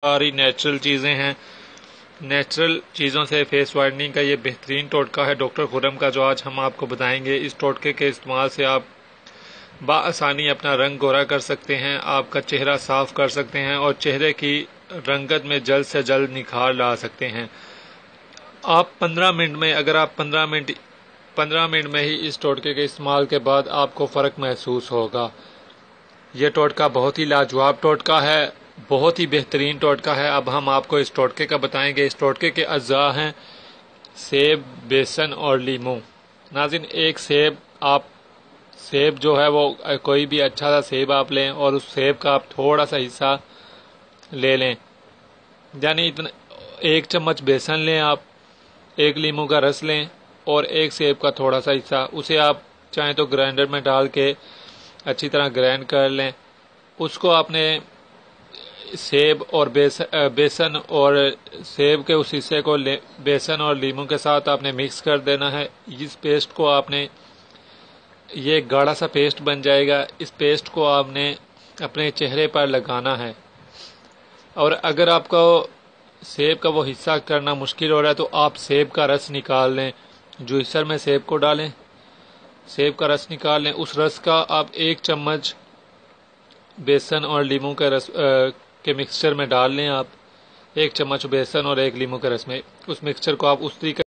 सारी नेचुरल चीज़ें हैं। नेचुरल चीज़ों से फेस वाइटनिंग का ये बेहतरीन टोटका है डॉक्टर खुरम का, जो आज हम आपको बताएंगे। इस टोटके के इस्तेमाल से आप बआसानी अपना रंग गोरा कर सकते हैं, आपका चेहरा साफ कर सकते हैं और चेहरे की रंगत में जल्द से जल्द निखार ला सकते हैं। आप 15 मिनट में, अगर आप 15 मिनट में ही इस टोटके के इस्तेमाल के बाद आपको फ़र्क महसूस होगा। ये टोटका बहुत ही लाजवाब टोटका है, बहुत ही बेहतरीन टोटका है। अब हम आपको इस टोटके का बताएंगे। इस टोटके के अज्जा हैं सेब, बेसन और लीमू। नाज़रीन, एक सेब जो है वो कोई भी अच्छा सा सेब आप लें और उस सेब का आप थोड़ा सा हिस्सा ले लें, यानी इतना 1 चम्मच बेसन लें आप, 1 लीमू का रस लें और 1 सेब का थोड़ा सा हिस्सा, उसे आप चाहें तो ग्राइंडर में डाल के अच्छी तरह ग्राइंड कर लें। उसको आपने सेब और बेसन और सेब के उस हिस्से को बेसन और लीमू के साथ आपने मिक्स कर देना है। इस पेस्ट को आपने, ये गाढ़ा सा पेस्ट बन जाएगा। इस पेस्ट को आपने अपने चेहरे पर लगाना है। और अगर आपको सेब का वो हिस्सा करना मुश्किल हो रहा है तो आप सेब का रस निकाल लें। जूसर में सेब को डालें, सेब का रस निकाल लें। उस रस का आप 1 चम्मच बेसन और लीमू के रस के मिक्सचर में डाल लें। आप 1 चम्मच बेसन और 1 लीमू के रस में, उस मिक्सचर को आप उस तरीके